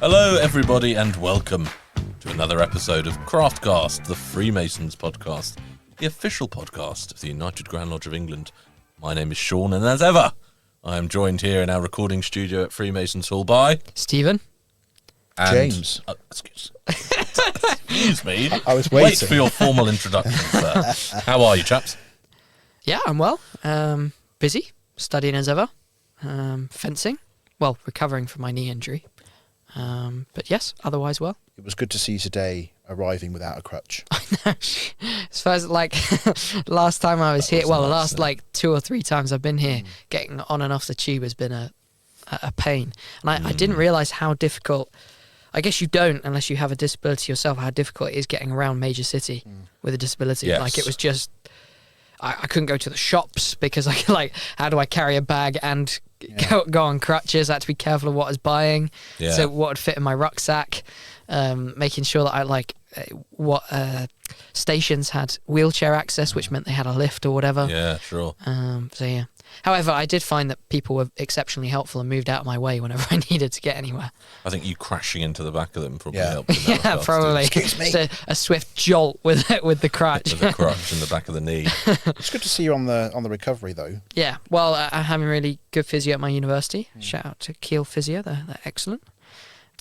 Hello, everybody, and welcome to another episode of Craftcast, the Freemasons podcast, the official podcast of the United Grand Lodge of England. My name is Shaun, and as ever, I am joined here in our recording studio at Freemasons Hall by Stephen and James. Excuse me. I was Wait waiting. for your formal introduction, sir. How are you, chaps? Yeah, I'm well. Busy, studying as ever. Fencing. Well, recovering from my knee injury. But yes, otherwise well. It was good to see you today arriving without a crutch. As far as last time I was here, was well, the nice, last yeah. 2 or 3 times I've been here, getting on and off the tube has been a pain. And I didn't realise how difficult, I guess you don't unless you have a disability yourself, how difficult it is getting around major city with a disability. Yes. Like it was just, I couldn't go to the shops because how do I carry a bag and go on crutches? I had to be careful of what I was buying. Yeah. So what would fit in my rucksack, making sure that what stations had wheelchair access, which meant they had a lift or whatever. Yeah, sure. So yeah. However, I did find that people were exceptionally helpful and moved out of my way whenever I needed to get anywhere. I think you crashing into the back of them probably Yeah. helped. In that Yeah, regard, probably. Excuse me. Just a swift jolt with the crutch. With the crutch in the back of the knee. It's good to see you on the recovery, though. Yeah, well, I'm having really good physio at my university. Shout out to Kiel Physio, they're excellent.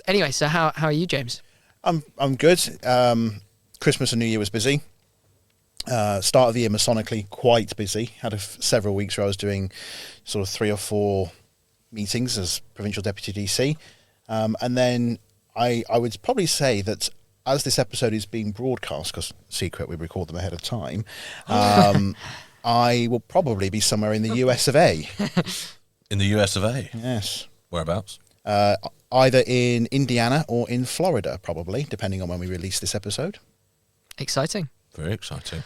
Anyway, so how are you, James? I'm good. Christmas and New Year was busy. Start of the year Masonically quite busy. Had several weeks where I was doing sort of 3 or 4 meetings as Provincial Deputy DC. And then I would probably say that as this episode is being broadcast, because secret, we record them ahead of time, I will probably be somewhere in the US of A. In the US of A? Yes. Whereabouts? Either in Indiana or in Florida, probably, depending on when we release this episode. Exciting. Very exciting.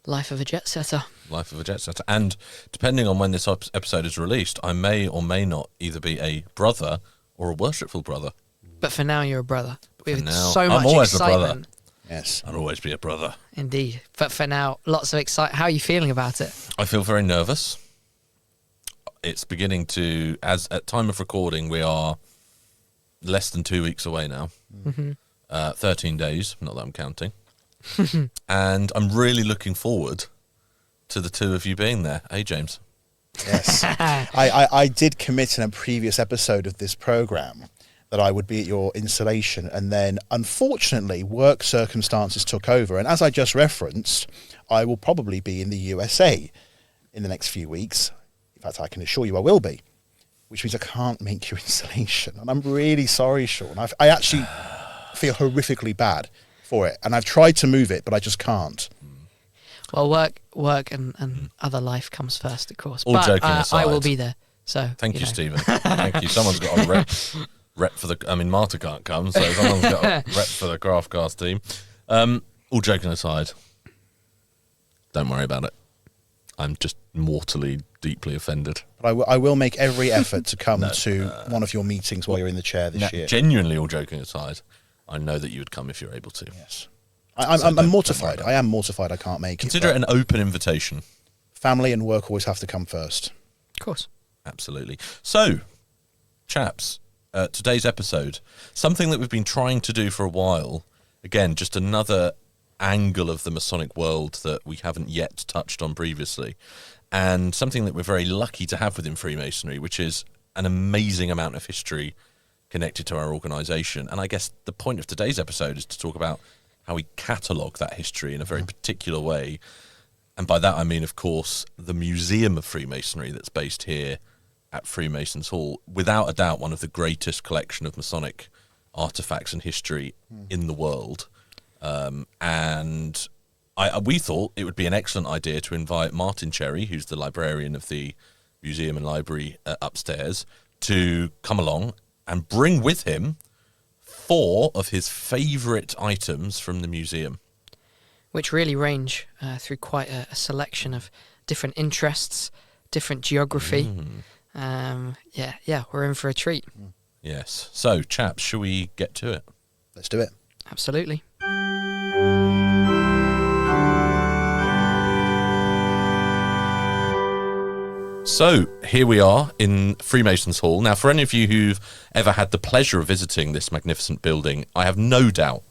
Life of a jet setter. Life of a jet setter. And depending on when this episode is released, I may or may not either be a brother or a worshipful brother. But for now, you're a brother. With now, so I'm much always a excitement. brother. Yes. I'll always be a brother. Indeed. But for now, lots of excitement. How are you feeling about it? I feel very nervous. It's beginning to, as at time of recording, we are less than 2 weeks away now. 13 days, not that I'm counting. And I'm really looking forward to the two of you being there. Hey, James. Yes. I did commit in a previous episode of this programme that I would be at your installation, and then unfortunately work circumstances took over, and as I just referenced, I will probably be in the USA in the next few weeks. In fact, I can assure you I will be, which means I can't make your installation, and I'm really sorry, Shaun. I actually feel horrifically bad for it, and I've tried to move it, but I just can't. Well, work and other life comes first, of course. All but joking aside. I will be there. So Thank you, know. Stephen. Thank you. Someone's got a rep for the... I mean, Marta can't come, so someone's got a rep for the Craftcast team. All joking aside, don't worry about it. I'm just mortally, deeply offended. But I will make every effort to come to one of your meetings while you're in the chair this year. Genuinely, all joking aside, I know that you would come if you're able to. Yes. So I'm don't mortified. worry about I am mortified I can't make Consider it. it an open invitation. Family and work always have to come first. Of course. Absolutely. So, chaps, today's episode, something that we've been trying to do for a while, again, just another angle of the Masonic world that we haven't yet touched on previously, and something that we're very lucky to have within Freemasonry, which is an amazing amount of history connected to our organisation. And I guess the point of today's episode is to talk about how we catalogue that history in a very particular way. And by that I mean, of course, the Museum of Freemasonry that's based here at Freemasons Hall, without a doubt one of the greatest collection of Masonic artefacts and history in the world. And we thought it would be an excellent idea to invite Martin Cherry, who's the librarian of the museum and library upstairs, to come along and bring with him 4 of his favourite items from the museum. Which really range through quite a selection of different interests, different geography. Yeah, we're in for a treat. Yes. So, chaps, shall we get to it? Let's do it. Absolutely. So here we are in Freemasons Hall. Now, for any of you who've ever had the pleasure of visiting this magnificent building, I have no doubt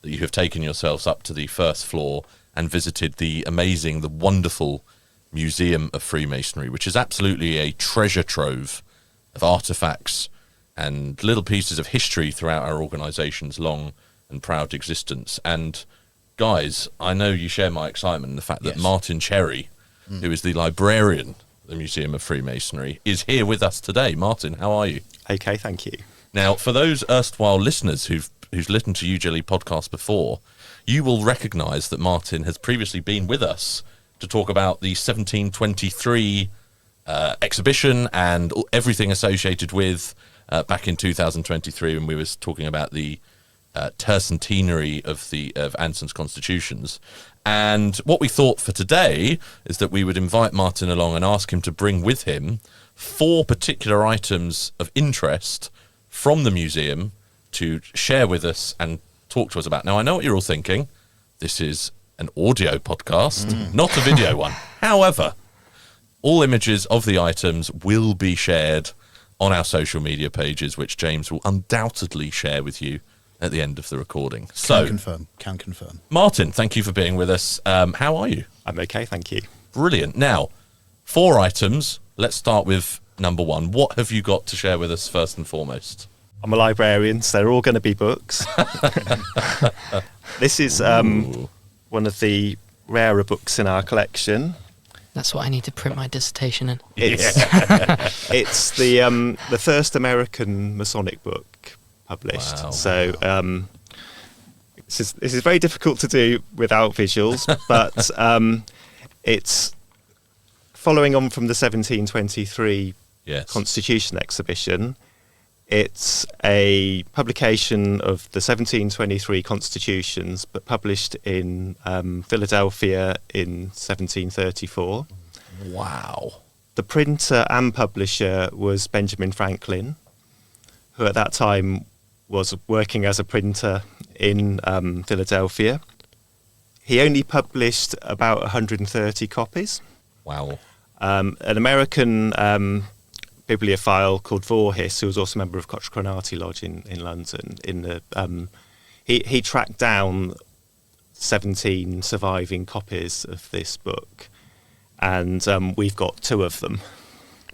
that you have taken yourselves up to the first floor and visited the amazing, the wonderful Museum of Freemasonry, which is absolutely a treasure trove of artefacts and little pieces of history throughout our organisation's long and proud existence. And guys, I know you share my excitement in the fact that Martin Cherry, who is the librarian of the Museum of Freemasonry, is here with us today. Martin, how are you? Okay, thank you. Now, for those erstwhile listeners who's listened to UGLE podcasts before, you will recognise that Martin has previously been with us to talk about the 1723 exhibition and everything associated with back in 2023 when we was talking about the tercentenary of Anson's constitutions. And what we thought for today is that we would invite Martin along and ask him to bring with him 4 particular items of interest from the museum to share with us and talk to us about. Now, I know what you're all thinking. This is an audio podcast, not a video one. However, all images of the items will be shared on our social media pages, which James will undoubtedly share with you at the end of the recording. Can confirm. Martin, thank you for being with us. How are you? I'm okay, thank you. Brilliant. Now, 4 items. Let's start with number 1. What have you got to share with us first and foremost? I'm a librarian, so they're all going to be books. This is one of the rarer books in our collection. That's what I need to print my dissertation in. It's the first American Masonic book published. Wow. So this is very difficult to do without visuals, but it's following on from the 1723 Constitution exhibition. It's a publication of the 1723 constitutions, but published in Philadelphia in 1734. Wow. The printer and publisher was Benjamin Franklin, who at that time was working as a printer in Philadelphia. He only published about 130 copies. Wow. An American bibliophile called Voorhis, who was also a member of Cochrane Lodge in London, he tracked down 17 surviving copies of this book, and we've got 2 of them.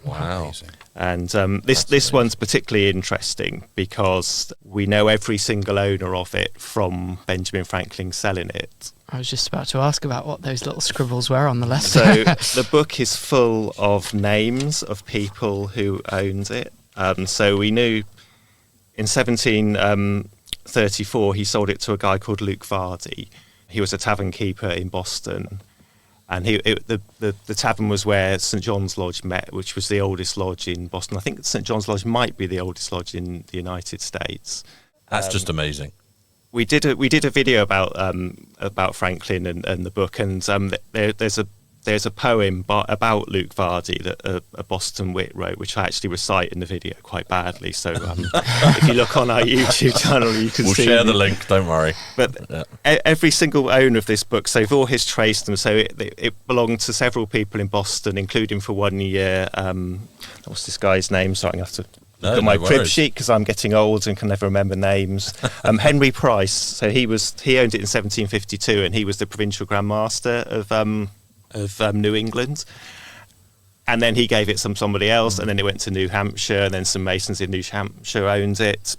Wow. Amazing. And this one's particularly interesting because we know every single owner of it from Benjamin Franklin selling it. I was just about to ask about what those little scribbles were on the left. So the book is full of names of people who owned it. So we knew in 1734 he sold it to a guy called Luke Vardy. He was a tavern keeper in Boston. And the tavern was where St John's Lodge met, which was the oldest lodge in Boston. I think St John's Lodge might be the oldest lodge in the United States. That's just amazing. We did a video about Franklin and the book, and there's a poem about Luke Vardy that a Boston wit wrote, which I actually recite in the video quite badly. So if you look on our YouTube channel, you can see. We'll share the link. Don't worry. But every single owner of this book, so Voorhis traced them. So it belonged to several people in Boston, including for 1 year. What's this guy's name? So I'm going to have to. Got my crib sheet because I'm getting old and can never remember names. Henry Price. So he owned it in 1752, and he was the provincial Grand Master of New England. And then he gave it to somebody else, and then it went to New Hampshire, and then some Masons in New Hampshire owned it.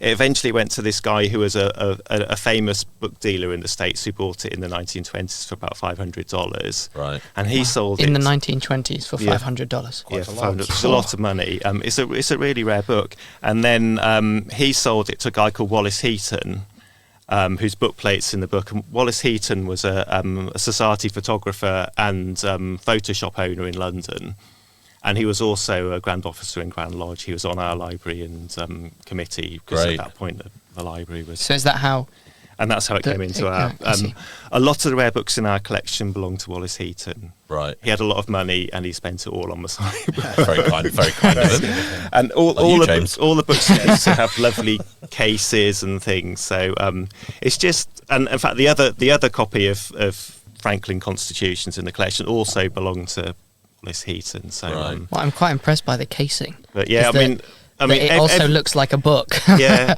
It eventually went to this guy who was a famous book dealer in the States who bought it in the 1920s for about $500. Right. And he sold it in the 1920s for $500. Yeah, it's a lot of money. It's a really rare book. And then he sold it to a guy called Wallace Heaton, whose book plate's in the book. And Wallace Heaton was a society photographer and Photoshop owner in London. And he was also a Grand Officer in Grand Lodge. He was on our library and committee, because at that point the library was... So is that how... And that's how it came into our... a lot of the rare books in our collection belong to Wallace Heaton. Right. He had a lot of money and he spent it all on Masonic. Very kind of him. And all the books used to have lovely cases and things. So it's just... And in fact, the other copy of Franklin Constitutions in the collection also belonged to Wallace Heaton. So, Right. Well, I'm quite impressed by the casing. but yeah, I mean, it also looks like a book. Yeah,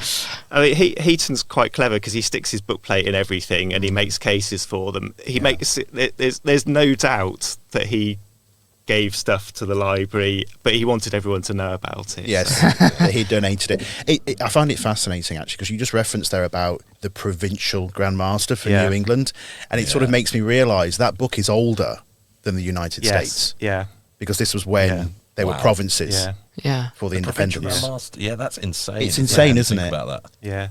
I mean, Heaton's quite clever because he sticks his bookplate in everything and he makes cases for them. He makes it, there's no doubt that he gave stuff to the library, but he wanted everyone to know about it. Yes, so. he donated it. I find it fascinating, actually, because you just referenced there about the provincial Grand Master for New England, and it sort of makes me realise that book is older than the United States. Yeah, because this was when they were provinces. Yeah. For the independence. Yeah, that's insane. It's insane, isn't it? About that. Yeah.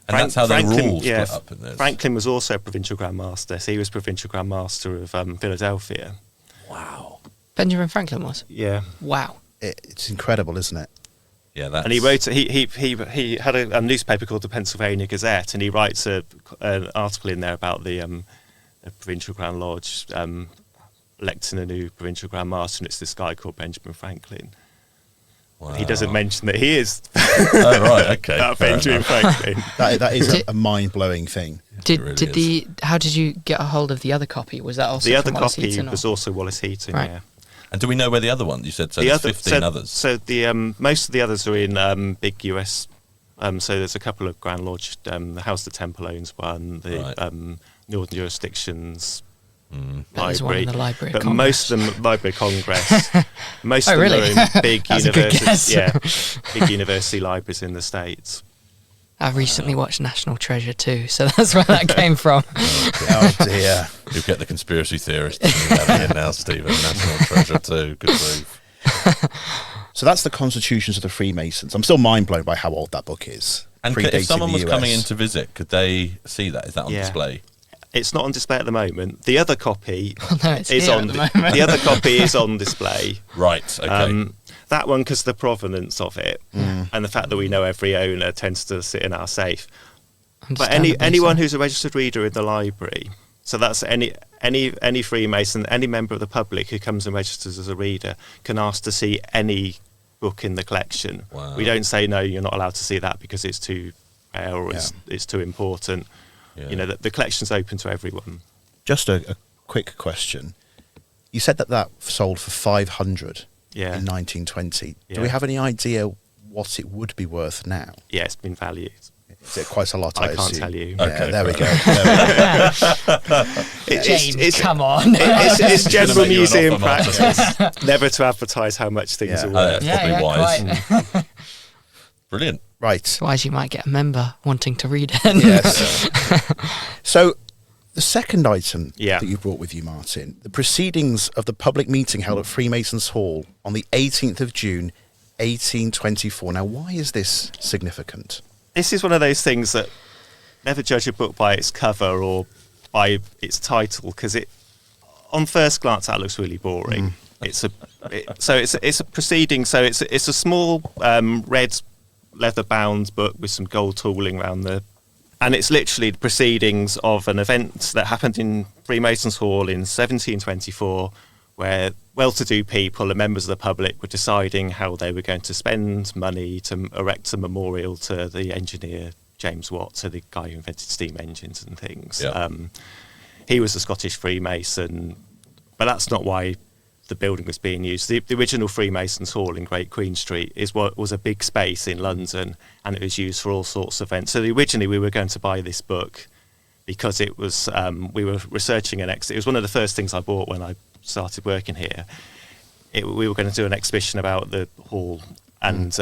And that's how the rules split up in this. Franklin was also a provincial Grand Master. So he was provincial Grand Master of Philadelphia. Wow. Benjamin Franklin was? Yeah. Wow. It's incredible, isn't it? Yeah, that's... And he wrote. He had a newspaper called the Pennsylvania Gazette, and he writes an article in there about the provincial Grand Lodge electing a new provincial Grand Master, and it's this guy called Benjamin Franklin. Wow. He doesn't mention that he is. Oh, right, okay. Benjamin Franklin. That is a mind-blowing thing. How did you get a hold of the other copy? Was that also the other from Wallace copy Heaton, was also Wallace Heaton? Right. Yeah. And do we know where the other one? You said so. There's 15 others. So the most of the others are in big US. So there's a couple of Grand Lodge. The House of the Temple owns one. The Northern Jurisdictions. There's one in the Library of but Congress. most of them Library of Congress. Most of them really? are in big That's a good guess. big university libraries in the States. I recently watched National Treasure too, so that's where that came from. Oh dear. You get the conspiracy theorists here now, Stephen. National Treasure too. Good move. So that's the Constitutions of the Freemasons. I'm still mind blown by how old that book is. And if someone was coming in to visit, could they see that? Is that on display? It's not on display at the moment. The other copy it's is here on. at the moment. The other copy is on display. Right. Okay. That one, because the provenance of it and the fact that we know every owner tends to sit in our safe. But anyone who's a registered reader in the library, so that's any Freemason, any member of the public who comes and registers as a reader, can ask to see any book in the collection. Wow. We don't say no, you're not allowed to see that because it's too rare or it's too important. Yeah. You know, the collection's open to everyone. Just a quick question. You said that sold for 500 in 1920. Yeah. Do we have any idea what it would be worth now? Yeah, it's been valued. Is it quite a lot? I can't assume? tell you. Yeah, Okay, there we go. James, come on. It's general make you an museum offer, Martin. practice never to advertise how much things are worth. That's probably wise. Brilliant. Right. Otherwise, you might get a member wanting to read it. Yes. So, the second item Yeah. that you brought with you, Martin, the proceedings of the public meeting held at Freemasons Hall on the 18th of June, 1824. Now, why is this significant? This is one of those things that never judge a book by its cover or by its title, because on first glance that looks really boring. It's a proceeding. So it's a small red leather-bound book with some gold tooling around and it's literally the proceedings of an event that happened in Freemasons Hall in 1724, where well-to-do people and members of the public were deciding how they were going to spend money to erect a memorial to the engineer James Watt, so the guy who invented steam engines and things. Yeah. He was a Scottish Freemason, but that's not why the building was being used. The original Freemasons Hall in Great Queen Street was a big space in London, and it was used for all sorts of events. So originally we were going to buy this book because it was we were researching it was one of the first things I bought when I started working here. We were going to do an exhibition about the hall, and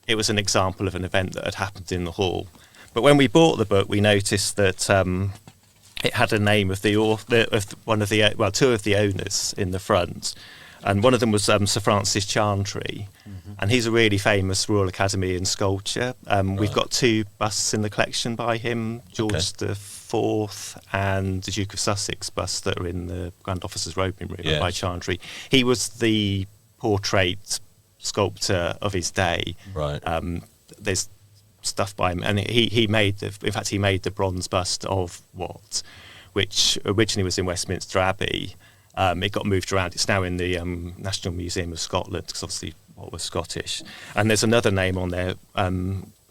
it was an example of an event that had happened in the hall. But when we bought the book, we noticed that it had a name of two of the owners in the front, and one of them was Sir Francis Chantry, and he's a really famous Royal Academy sculptor. We've got two busts in the collection by him, George IV and the Duke of Sussex busts that are in the Grand Officer's Robing Room by Chantry. He was the portrait sculptor of his day. Right. There's stuff by him, and he made the bronze bust of Watt, which originally was in Westminster Abbey. It got moved around. It's now in the National Museum of Scotland, because obviously Watt was Scottish. And there's another name on there,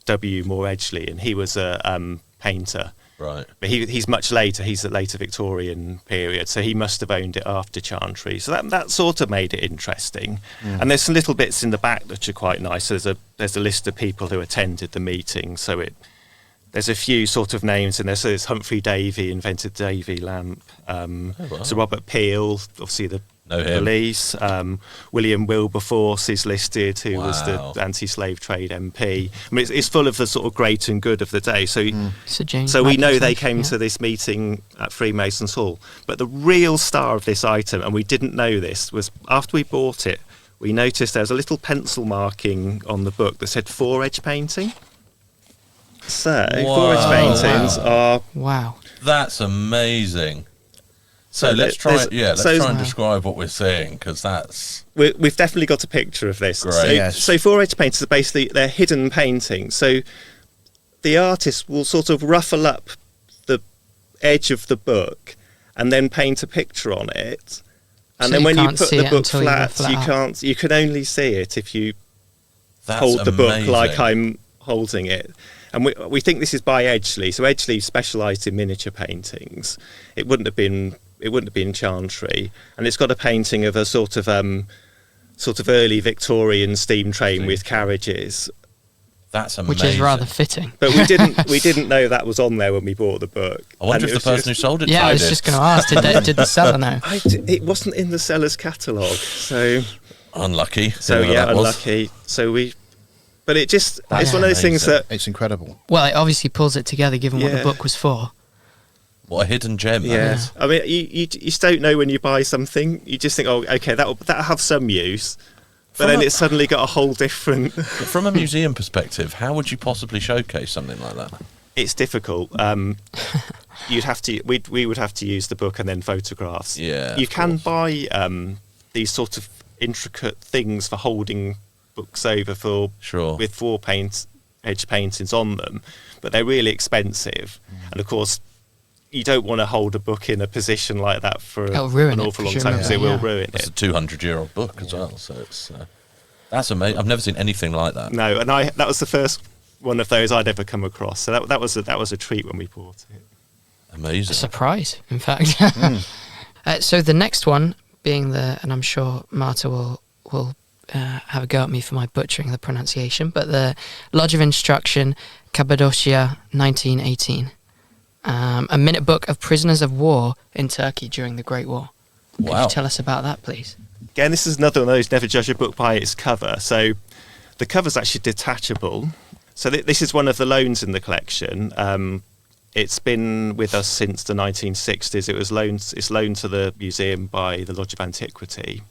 W. Moore Edgley, and he was a painter Right. But he's much later. He's the later Victorian period, so he must have owned it after Chantry. So that sort of made it interesting. And there's some little bits in the back that are quite nice. So there's a list of people who attended the meeting. So there's a few sort of names in there. So there's Humphrey Davy, invented the Davy lamp. wow. So Robert Peel, obviously the Know him. police. William Wilberforce is listed, who was Wow. the anti-slave trade MP. I mean, it's full of the sort of great and good of the day. So, Sir James so we know Madison, they came yeah. to this meeting at Freemasons Hall. But the real star of this item, and we didn't know this, was after we bought it, we noticed there was a little pencil marking on the book that said four-edge painting. So, four-edge Wow. paintings are... Wow. That's amazing. So let's try and describe what we're seeing, because that's We've definitely got a picture of this. Great. So, Yes. so four-edge paintings are basically, they're hidden paintings. So the artist will sort of ruffle up the edge of the book and then paint a picture on it. And So then you when you can't put see the it book until you flat, ruffle it you up. can't. You can only see it if you that's hold the book amazing. like I'm holding it. And we think this is by Edgley. So Edgley specialised in miniature paintings. It wouldn't have been Chantry, and it's got a painting of a sort of early Victorian steam train with carriages. That's amazing. Which is rather fitting. But we didn't know that was on there when we bought the book. I wonder And if the person who sold it to Yeah, I you was did. just going to ask, did the seller know? it wasn't in the seller's catalogue, so Unlucky. so whoever yeah, that was. unlucky. But it just That's it's one of those things amazing. that It's incredible. Well, it obviously pulls it together given what the Yeah. book was for. What a hidden gem. that yeah. is. I mean, you just don't know when you buy something. You just think, oh, okay, that'll have some use. But then it's suddenly got a whole different. From a museum perspective, how would you possibly showcase something like that? It's difficult. You'd have to. We would have to use the book and then photographs. Yeah, You of can course. buy these sort of intricate things for holding books over Sure. with edge paintings on them, but they're really expensive. And of course, you don't want to hold a book in a position like that for It'll ruin an it, awful long time, because presumably, it will yeah. ruin It's it. a 200-year-old book as well, so it's that's amazing. I've never seen anything like that. No, and that was the first one of those I'd ever come across. So that was a treat when we bought it. Amazing. A surprise, in fact. So the next one being and I'm sure Marta will have a go at me for my butchering the pronunciation, but the Lodge of Instruction, Cappadocia, 1918. A minute book of prisoners of war in Turkey during the Great War. Could Wow. you tell us about that, please? Again, this is another one of those never judge a book by its cover. So the cover's actually detachable. So this is one of the loans in the collection. It's been with us since the 1960s. It's loaned to the museum by the Lodge of Antiquity.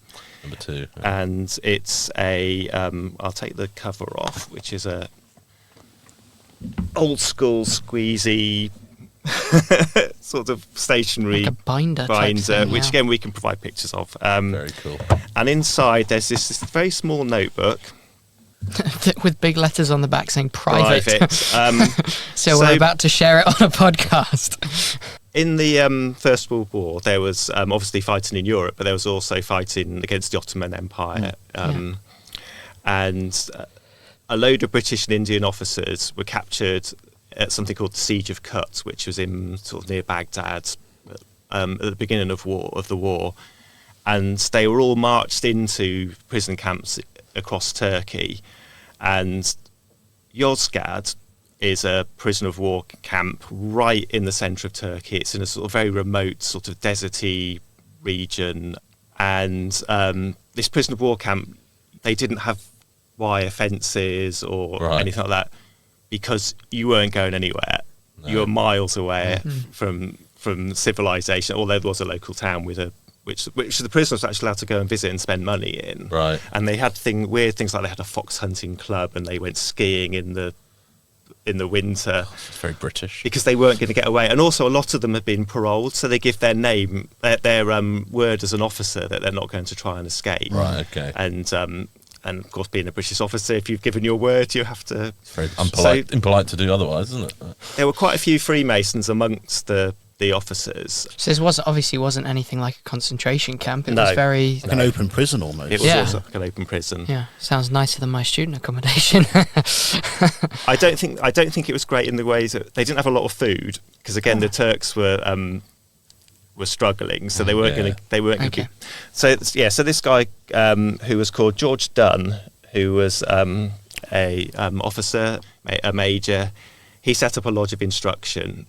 Number 2. And it's I'll take the cover off, which is a old school squeezy sort of stationary Like a binder type thing, which yeah. again we can provide pictures of. Very cool. And inside there's this very small notebook. With big letters on the back saying private. So we're about to share it on a podcast. In the First World War, there was obviously fighting in Europe, but there was also fighting against the Ottoman Empire. And a load of British and Indian officers were captured at something called the Siege of Kut, which was in sort of near Baghdad at the beginning of the war. And they were all marched into prison camps across Turkey. And Yozgad is a prisoner of war camp right in the centre of Turkey. It's in a sort of very remote, sort of deserty region. And this prisoner of war camp, they didn't have wire fences or anything like that, because you weren't going anywhere. No. You were miles away from civilization, although there was a local town with which the prisoners were actually allowed to go and visit and spend money in. Right. And they had weird things like they had a fox hunting club and they went skiing in the winter. It's very British. Because they weren't going to get away. And also a lot of them had been paroled, so they give their name, their word as an officer that they're not going to try and escape. Right, okay. And of course, being a British officer, if you've given your word, you have to... It's very impolite to do otherwise, isn't it? There were quite a few Freemasons amongst the the officers. So this wasn't anything like a concentration camp. It No. was very... Like an open prison almost. It was Yeah. also like an open prison. Yeah, sounds nicer than my student accommodation. I don't think it was great in the ways that they didn't have a lot of food, because again the Turks were struggling, so they weren't going to. Okay. So this guy who was called George Dunn, who was a officer, a major, he set up a lodge of instruction.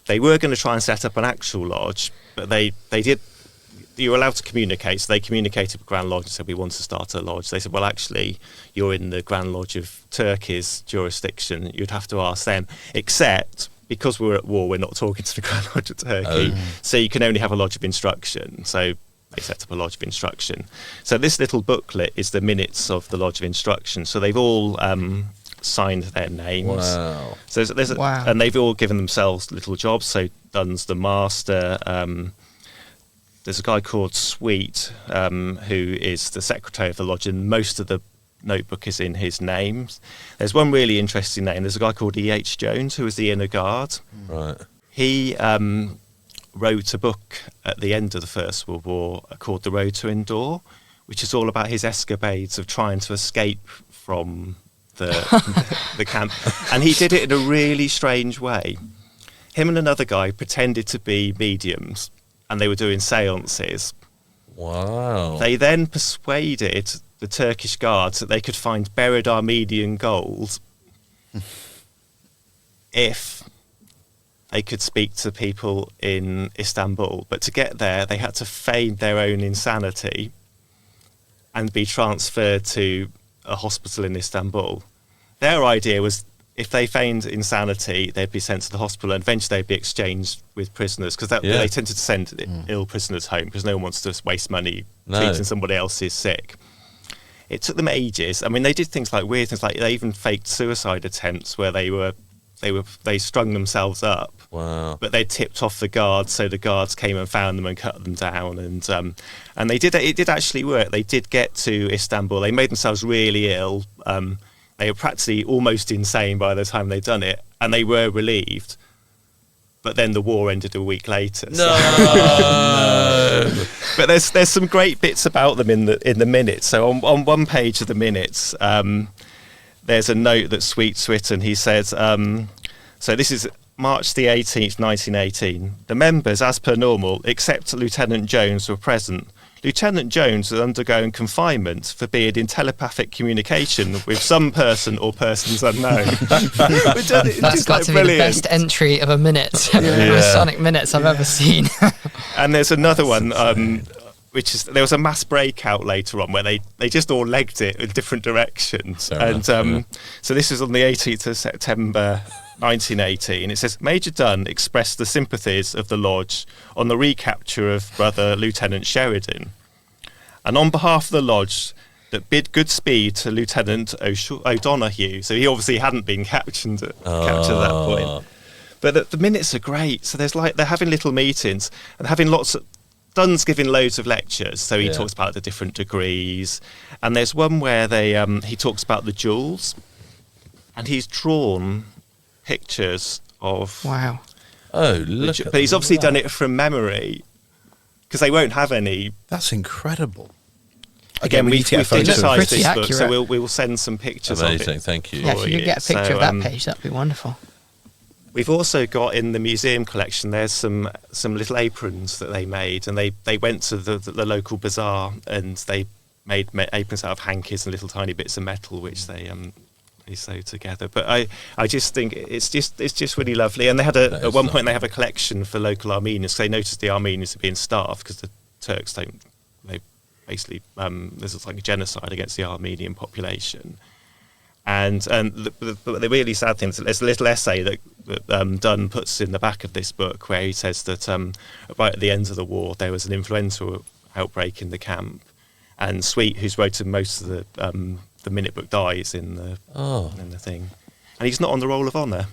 They were going to try and set up an actual lodge, but they did. You were allowed to communicate, so they communicated with Grand Lodge and said, we want to start a lodge. They said, well, actually, you're in the Grand Lodge of Turkey's jurisdiction. You'd have to ask them, except because we're at war, we're not talking to the Grand Lodge of Turkey. So you can only have a lodge of instruction. So they set up a lodge of instruction. So this little booklet is the minutes of the lodge of instruction. So they've all signed their names. Wow. So there's Wow. and they've all given themselves little jobs. So Dunn's the master. There's a guy called Sweet, who is the secretary of the lodge, and most of the notebook is in his name. There's one really interesting name. There's a guy called E.H. Jones, who was the inner guard. Right. He wrote a book at the end of the First World War called The Road to Endor, which is all about his escapades of trying to escape from the camp. And he did it in a really strange way. Him and another guy pretended to be mediums, and they were doing seances. Wow. They then persuaded the Turkish guards that they could find buried Armenian gold if they could speak to people in Istanbul. But to get there, they had to feign their own insanity and be transferred to a hospital in Istanbul. Their idea was if they feigned insanity, they'd be sent to the hospital, and eventually they'd be exchanged with prisoners, because they tended to send ill prisoners home, because no one wants to waste money treating somebody else who's sick. It took them ages. I mean, they did things like weird things, like they even faked suicide attempts where they strung themselves up. Wow. But they tipped off the guards, so the guards came and found them and cut them down, and they did. It did actually work. They did get to Istanbul. They made themselves really ill. They were practically almost insane by the time they'd done it, and they were relieved. But then the war ended a week later. No. But there's some great bits about them in the minutes. So on one page of the minutes, there's a note that Sweet's written. He says, so this is March the 18th, 1918. The members, as per normal, except Lieutenant Jones, were present. Lieutenant Jones was undergoing confinement for being in telepathic communication with some person or persons unknown. That's got to be the best entry of a minute, Masonic minutes I've ever seen. And there's another one, which is, there was a mass breakout later on where they just all legged it in different directions. So this is on the 18th of September 1918. It says, Major Dunn expressed the sympathies of the lodge on the recapture of brother Lieutenant Sheridan, and on behalf of the lodge that bid good speed to Lieutenant O'Donoghue. So he obviously hadn't been captured at that point. But the minutes are great. So they're having little meetings and having lots of... Dunn's giving loads of lectures, so he talks about the different degrees. And there's one where he talks about the jewels, and he's drawn pictures of... Wow. Oh, look but he's obviously done it from memory, because they won't have any... That's incredible. Again, we've digitised this book, accurate. so we will send some pictures Amazing, of it. thank you. Yeah, if you could get a picture of that page, that'd be wonderful. We've also got in the museum collection, there's some little aprons that they made, and they went to the local bazaar, and they made aprons out of hankies and little tiny bits of metal, which they sewed together. But I just think it's just really lovely. And they had at one point they have a collection for local Armenians, because they noticed the Armenians are being starved because the Turks don't. They basically there's like a genocide against the Armenian population. And the really sad thing is that there's a little essay that Dunn puts in the back of this book where he says that right at the end of the war there was an influenza outbreak in the camp, and Sweet, who's wrote most of the minute book, dies in the thing, and he's not on the roll of honour.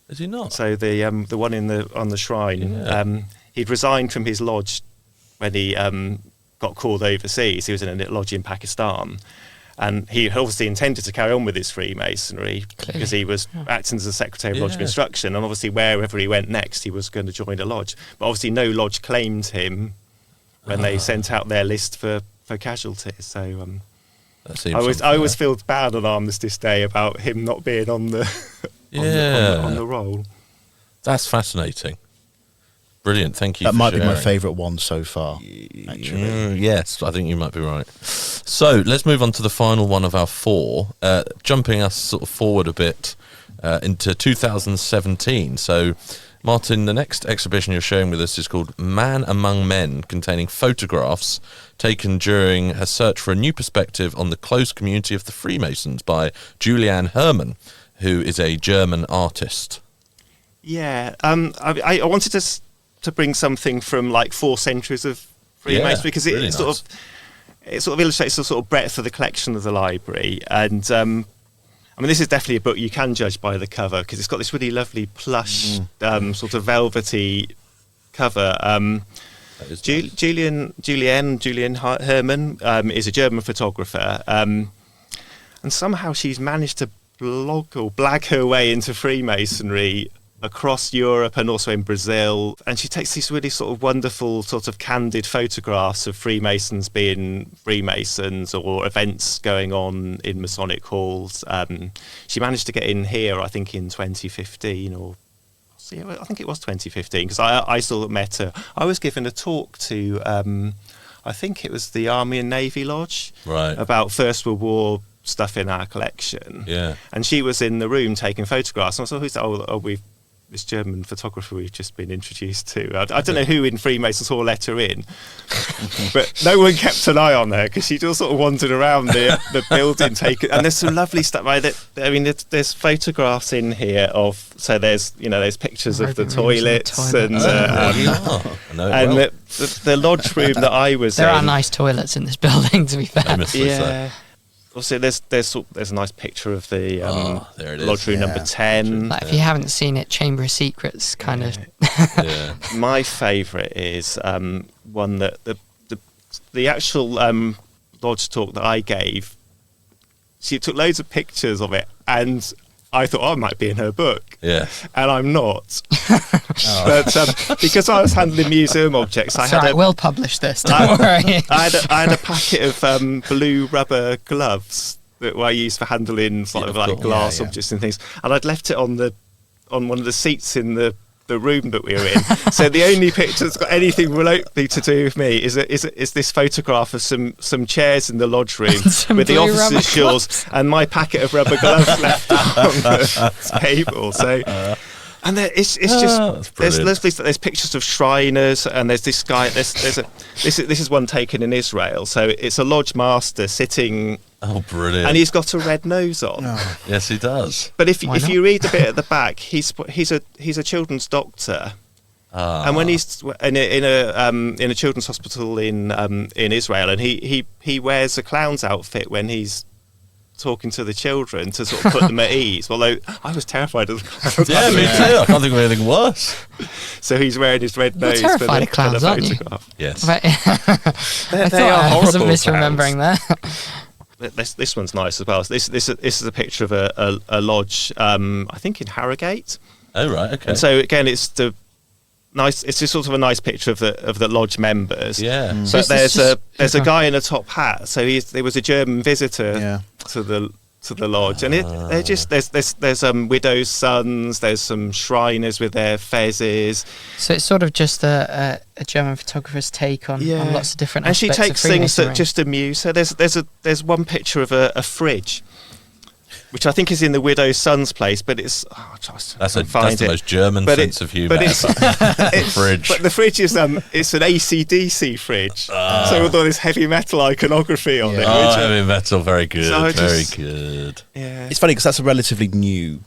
Is he not? So the one on the shrine, he'd resigned from his lodge when he got called overseas. He was in a lodge in Pakistan. And he obviously intended to carry on with his Freemasonry because he was acting as the Secretary of Lodge of Instruction, and obviously wherever he went next, he was going to join a lodge. But obviously no lodge claimed him when they sent out their list for casualties. So I always feel bad on Armistice Day about him not being on the on the roll. That's fascinating. Brilliant, thank you. That for might sharing. be my favourite one so far, actually. Yes, I think you might be right. So let's move on to the final one of our 4, jumping us sort of forward a bit into 2017. So, Martin, the next exhibition you're showing with us is called Man Among Men, containing photographs taken during her search for a new perspective on the close community of the Freemasons by Julianne Hermann, who is a German artist. Yeah, I wanted to bring something from like 4 centuries of Freemasonry, because it sort of illustrates the sort of breadth of the collection of the library. And I mean, this is definitely a book you can judge by the cover, because it's got this really lovely plush sort of velvety cover. Julianne Hermann is a German photographer, and somehow she's managed to blag her way into Freemasonry across Europe and also in Brazil, and she takes these really sort of wonderful sort of candid photographs of Freemasons being Freemasons or events going on in Masonic halls. She managed to get in here, I think, in 2015, I think it was 2015, because I sort of met her. I was given a talk to, I think it was the Army and Navy Lodge, about First World War stuff in our collection. Yeah, and she was in the room taking photographs. And I was like, who's that? This German photographer we've just been introduced to. I don't know who in Freemasons Hall let her in, but no one kept an eye on her, because she just sort of wandered around the building taking. And there's some lovely stuff. I mean, there's photographs in here of. So there's pictures of the toilets and the lodge room that I was in. There are nice toilets in this building, to be fair. Yeah. Also, there's a nice picture of the lodge room number 10. Like, if you haven't seen it, Chamber of Secrets kind of. My favourite is one that the actual lodge talk that I gave. She took loads of pictures of it, and I thought I might be in her book. Yeah, and I'm not. But because I was handling museum objects, we'll publish this. Don't worry. I had a packet of blue rubber gloves that I used for handling glass objects and things, and I'd left it on one of the seats in the room that we were in. So the only picture that's got anything remotely to do with me is this photograph of some chairs in the lodge room with the officers' shawls and my packet of rubber gloves left on the table. So, and it's just there's pictures of Shriners, and there's this guy. This is one taken in Israel. So it's a lodge master sitting. Oh, brilliant! And he's got a red nose on. Oh. Yes, he does. But if you read a bit at the back, he's a children's doctor, and when he's in a children's hospital in Israel, and he wears a clown's outfit when he's talking to the children to sort of put them at ease. Although I was terrified of the clowns. Yeah, me too. I can't think of anything worse. So he's wearing his red nose. You're terrified of clowns, aren't you? Yes. Right. they are horrible. I wasn't misremembering that. This one's nice as well. This is a picture of a lodge, I think in Harrogate. Oh right, okay. And so again, it's just sort of a nice picture of the lodge members. Yeah. Mm. But there's a guy in a top hat. So there was a German visitor to the lodge, and they're just there's widows' sons. There's some Shriners with their fezzes. So it's sort of just a German photographer's take on lots of different aspects. And she takes things that just amuse her. There's one picture of a fridge, which I think is in the widow's son's place, but it's that's the most German sense of humour. But it's fridge. But the fridge is it's an AC/DC fridge, so with all this heavy metal iconography on it. Heavy metal, very good, very good. Yeah, it's funny because that's a relatively new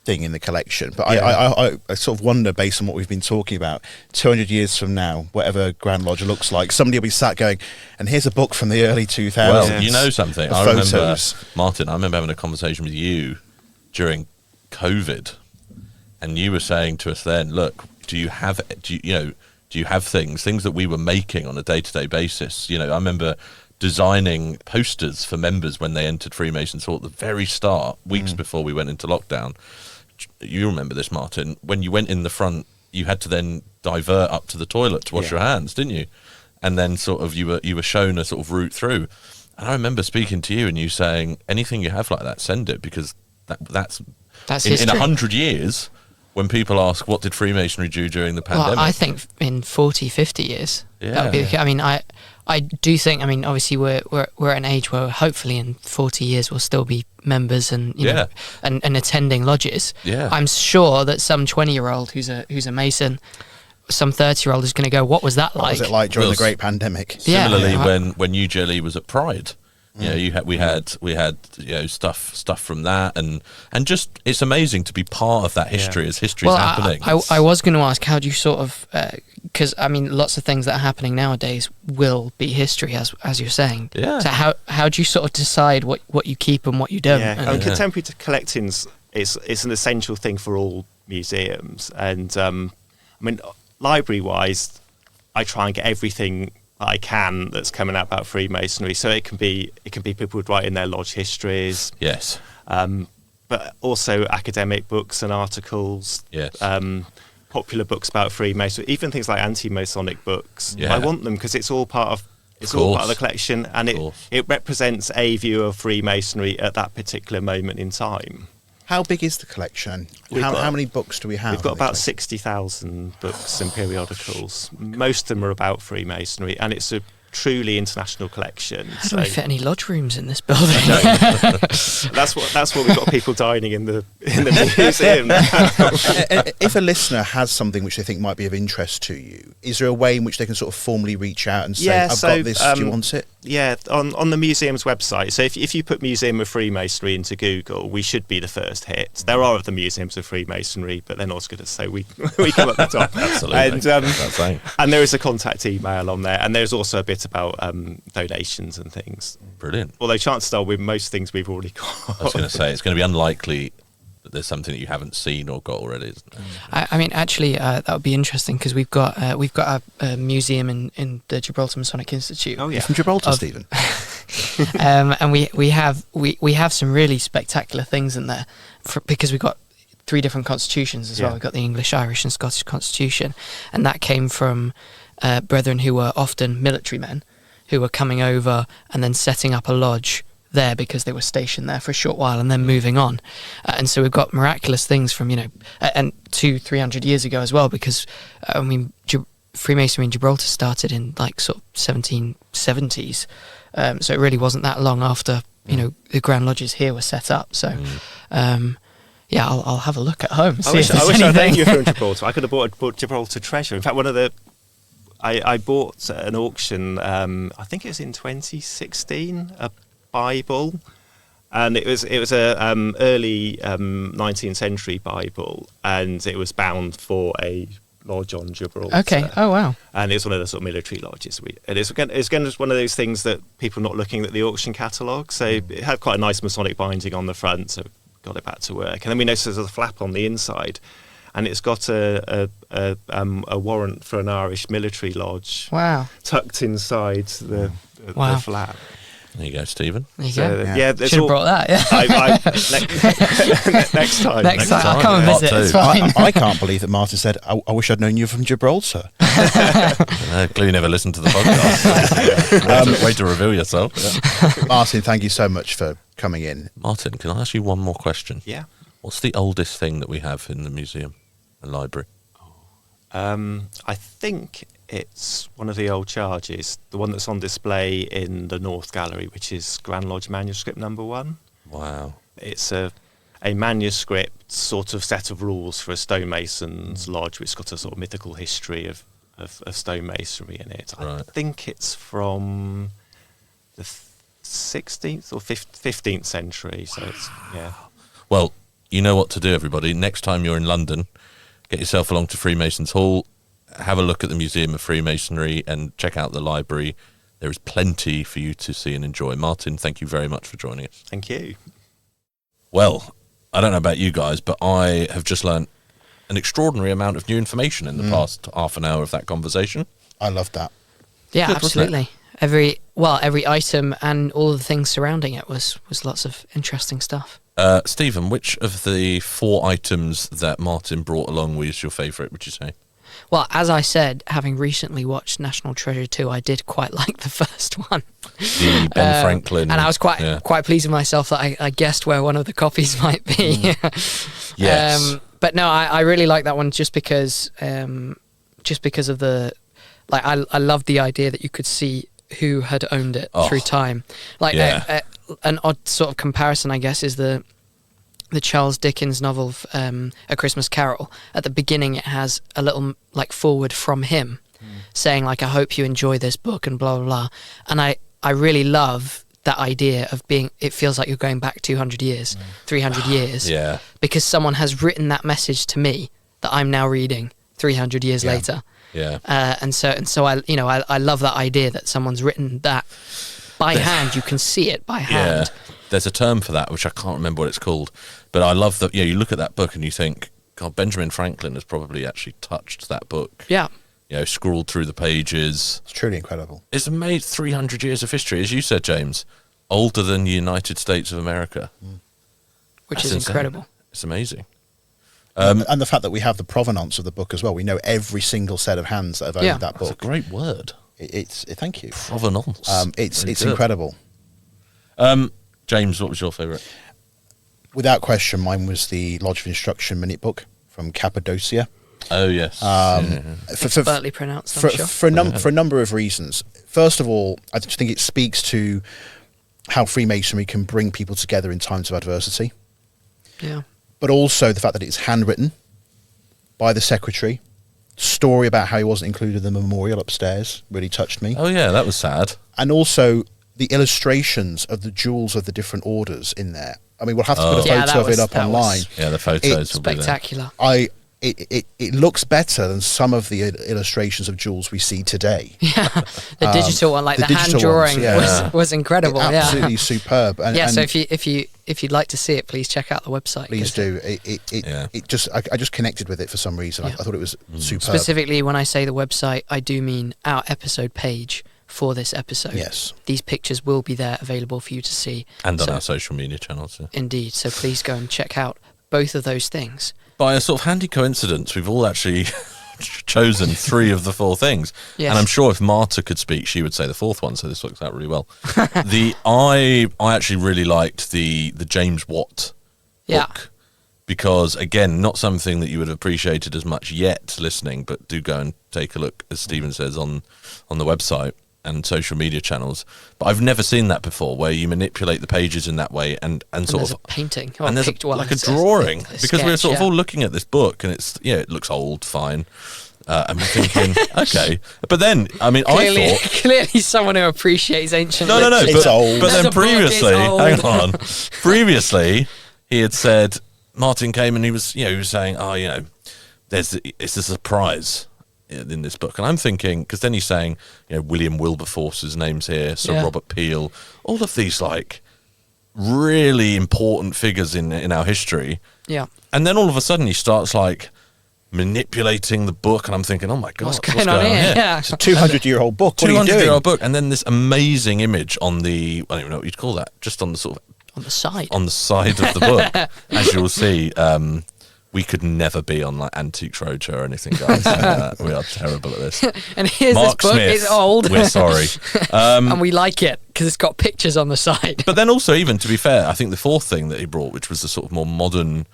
thing in the collection, but I sort of wonder, based on what we've been talking about, 200 years from now, whatever Grand Lodge looks like, somebody will be sat going, and here's a book from the early 2000s. Well, you know something, I remember, Martin, I remember having a conversation with you during COVID, and you were saying to us then, look, do you have things that we were making on a day-to-day basis? I remember designing posters for members when they entered Freemasons Hall at the very start, weeks before we went into lockdown. You remember this, Martin? When you went in the front, you had to then divert up to the toilet to wash your hands, didn't you? And then sort of you were shown a sort of route through. And I remember speaking to you and you saying, anything you have like that, send it, because that's in 100 years, when people ask, what did Freemasonry do during the pandemic? Well, I think in 40, 50 years, that would be. I mean, I do think. I mean, obviously, we're at an age where hopefully in 40 years we'll still be members and you know, and attending lodges. Yeah. I'm sure that some 20-year-old who's a Mason, some 30-year-old is going to go, "What was that like? What was it like during the Great Pandemic?" Similarly, when UJLE was at Pride. You know, we had you know stuff from that, and just it's amazing to be part of that history as history's happening. I was going to ask, how do you sort of, because I mean, lots of things that are happening nowadays will be history, as you're saying. Yeah. So how do you sort of decide what you keep and what you don't? Yeah, I mean, contemporary collecting's it's an essential thing for all museums, and I mean, library-wise, I try and get everything I can that's coming out about Freemasonry. So it can be people who write in their lodge histories. Yes. But also academic books and articles. Yes. Popular books about Freemasonry, even things like anti-Masonic books. Yeah. I want them because it's all part of the collection, and it represents a view of Freemasonry at that particular moment in time. How big is the collection? How many books do we have? We've got about 60,000 books and periodicals. Most of them are about Freemasonry, and it's a truly international collection. How do we fit any lodge rooms in this building? That's what we've got people dining in the museum. If a listener has something which they think might be of interest to you, is there a way in which they can sort of formally reach out and say, I've got this, do you want it? Yeah, on the museum's website. So if you put Museum of Freemasonry into Google, we should be the first hit. There are other museums of Freemasonry, but they're not as good as, so we come at the top. Absolutely. And there is a contact email on there, and there's also a bit about donations and things. Brilliant. Although chances are with most things we've already got. I was going to say, it's going to be unlikely that there's something that you haven't seen or got already, isn't it? I mean, actually, that would be interesting, because we've got a museum in the Gibraltar Masonic Institute. Oh yeah, You're from Gibraltar, Stephen. And we have some really spectacular things in there, because we've got 3 different constitutions as well. We've got the English, Irish, and Scottish Constitution, and that came from brethren who were often military men who were coming over and then setting up a lodge there because they were stationed there for a short while and then moving on. And so we've got miraculous things from, and 200-300 years ago as well, because I mean, Freemasonry in Gibraltar started in like sort of 1770s. So it really wasn't that long after, the Grand Lodges here were set up. So, yeah, I'll have a look at home. I wish I'd known you from Gibraltar. I could have bought Gibraltar treasure. In fact, I bought at an auction, I think it was in 2016, a Bible, and it was a early 19th century Bible, and it was bound for a lodge on Gibraltar. Okay. Oh wow. And it's one of the sort of military lodges. It's again just one of those things that people are not looking at the auction catalogue. So it had quite a nice Masonic binding on the front, so got it back to work. And then we noticed there's a flap on the inside, and it's got a warrant for an Irish military lodge. Wow. Tucked inside the flap. There you go, Stephen. There you go. Yeah, should have brought that. Yeah. Next time. I'll come and visit. It's fine. I can't believe that Martin said, I wish I'd known you from Gibraltar. Clearly never listened to the podcast. Way to reveal yourself. Yeah. Martin, thank you so much for coming in. Martin, can I ask you one more question? Yeah. What's the oldest thing that we have in the museum and library? I think it's one of the old charges, the one that's on display in the North Gallery, which is Grand Lodge Manuscript number 1. Wow. It's a manuscript sort of set of rules for a stonemason's lodge, which has got a sort of mythical history of stonemasonry in it. Right. I think it's from the 16th or 15th century. So it's, yeah. Well, you know what to do, everybody. Next time you're in London, get yourself along to Freemasons Hall, have a look at the Museum of Freemasonry and check out the library. There is plenty for you to see and enjoy. Martin, thank you very much for joining us. Thank you. Well, I don't know about you guys, but I have just learned an extraordinary amount of new information in the past half an hour of that conversation. I love that. Yeah, Good, wasn't absolutely. every item and all the things surrounding it was lots of interesting stuff. Stephen, which of the 4 items that Martin brought along was your favourite, would you say? Well, as I said, having recently watched National Treasure 2, I did quite like the first one. The Ben Franklin. And I was quite pleased with myself that I guessed where one of the copies might be. Yes. But no, I really like that one just because of the... Like, I loved the idea that you could see who had owned it through time. Like, an odd sort of comparison, I guess, is the Charles Dickens novel A Christmas Carol. At the beginning, it has a little like forward from him saying like, I hope you enjoy this book and blah blah blah. And I really love that idea of it feels like you're going back 200 years, 300 years, because someone has written that message to me that I'm now reading 300 years later. And so I love that idea that someone's written that by hand. You can see it by hand. There's a term for that, which I can't remember what it's called. But I love that, you look at that book and you think, God, Benjamin Franklin has probably actually touched that book. Yeah. Scrawled through the pages. It's truly incredible. It's made 300 years of history, as you said, James, older than the United States of America. Which is incredible. It's amazing. And the fact that we have the provenance of the book as well. We know every single set of hands that have owned that book. That's a great word. Thank you. Provenance. It's incredible. James, what was your favourite? Without question, mine was the Lodge of Instruction Minute Book from Cappadocia. Oh, yes. Expertly pronounced, I'm sure. For a number of reasons. First of all, I just think it speaks to how Freemasonry can bring people together in times of adversity. Yeah. But also the fact that it's handwritten by the secretary. Story about how he wasn't included in the memorial upstairs really touched me. Oh, yeah, that was sad. And also the illustrations of the jewels of the different orders in there. I mean, we'll have to put a photo of it up online. The photos will be there. Spectacular. It looks better than some of the illustrations of jewels we see today. Yeah, the digital one, like the hand drawing, was incredible. Absolutely superb. And, so if you'd like to see it, please check out the website. Please do. I just connected with it for some reason. I thought it was superb. Specifically, when I say the website, I do mean our episode page for this episode. Yes. These pictures will be there available for you to see. And on our social media channels. Yeah. Indeed. So please go and check out both of those things. By a sort of handy coincidence, we've all actually chosen 3 of the 4 things. Yes. And I'm sure if Marta could speak, she would say the 4th one, so this works out really well. I actually really liked the James Watt book. Because, again, not something that you would have appreciated as much yet listening, but do go and take a look, as Stephen says, on the website and social media channels. But I've never seen that before, where you manipulate the pages in that way and sort of a painting, and there's like a drawing, because we're sort of all looking at this book and it's it looks old, fine, and we're thinking okay, but then I mean I thought clearly someone who appreciates ancient it's old. But then previously he had said, Martin came and he was saying, it's a surprise in this book, and I'm thinking, because then he's saying, William Wilberforce's name's here, Sir Robert Peel, all of these like really important figures in our history. Yeah. And then all of a sudden he starts like manipulating the book, and I'm thinking, oh my God, what's going on here? Yeah. It's a 200-year-old book. 200-year-old book, and then this amazing image on the, I don't even know what you'd call that, just on the sort of on the side of the book. As you'll see, we could never be on like Antiques Roadshow or anything, guys. We are terrible at this. And here's Mark this book. Smith, it's old. We're sorry. And we like it because it's got pictures on the side. But then also, even to be fair, I think the 4th thing that he brought, which was the sort of more modern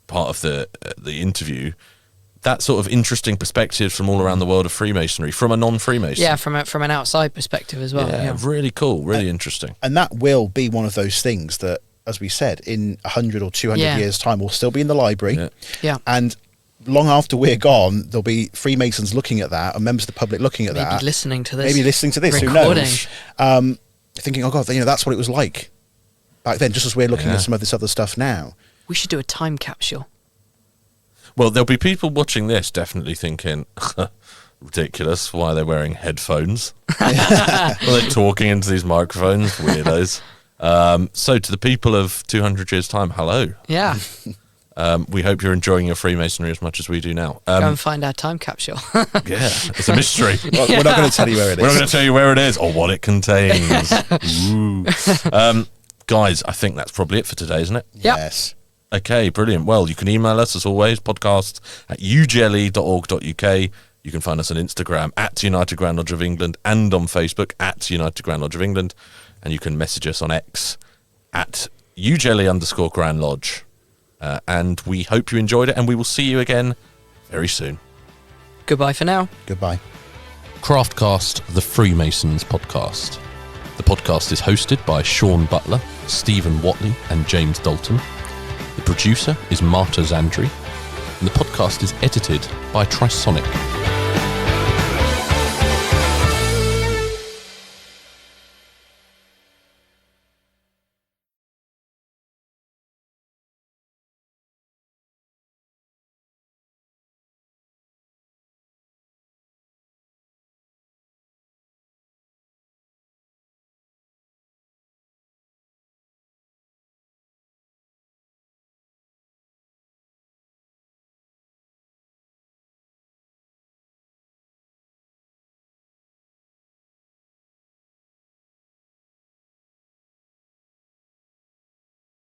part of the interview, that sort of interesting perspective from all around the world of Freemasonry, from a non-Freemason. Yeah, from an outside perspective as well. Yeah, really cool, really interesting. And that will be one of those things that, as we said, in 100 or 200 years' time, will still be in the library. Yeah. And long after we're gone, there'll be Freemasons looking at that, and members of the public looking at that. Maybe listening to this. Recording. Who knows? Thinking, oh God, that's what it was like back then, just as we're looking at some of this other stuff now. We should do a time capsule. Well, there'll be people watching this definitely thinking, ridiculous, why are they wearing headphones? Are they talking into these microphones? Weirdos. So to the people of 200 years' time, hello. Yeah. We hope you're enjoying your Freemasonry as much as we do now. Go and find our time capsule. Yeah, it's a mystery. Well, we're not going to tell you where it is. We're not going to tell you where it is or what it contains. Ooh. Guys, I think that's probably it for today, isn't it? Yep. Yes. Okay, brilliant. Well, you can email us as always, podcast@ugle.org.uk. You can find us on Instagram @United Grand Lodge of England and on Facebook @United Grand Lodge of England. And you can message us on X @UGelly_Grand Lodge. And we hope you enjoyed it, and we will see you again very soon. Goodbye for now. Goodbye. Craftcast, the Freemasons podcast. The podcast is hosted by Shaun Butler, Stephen Watley, and James Dalton. The producer is Marta Zandri, and the podcast is edited by Trisonic.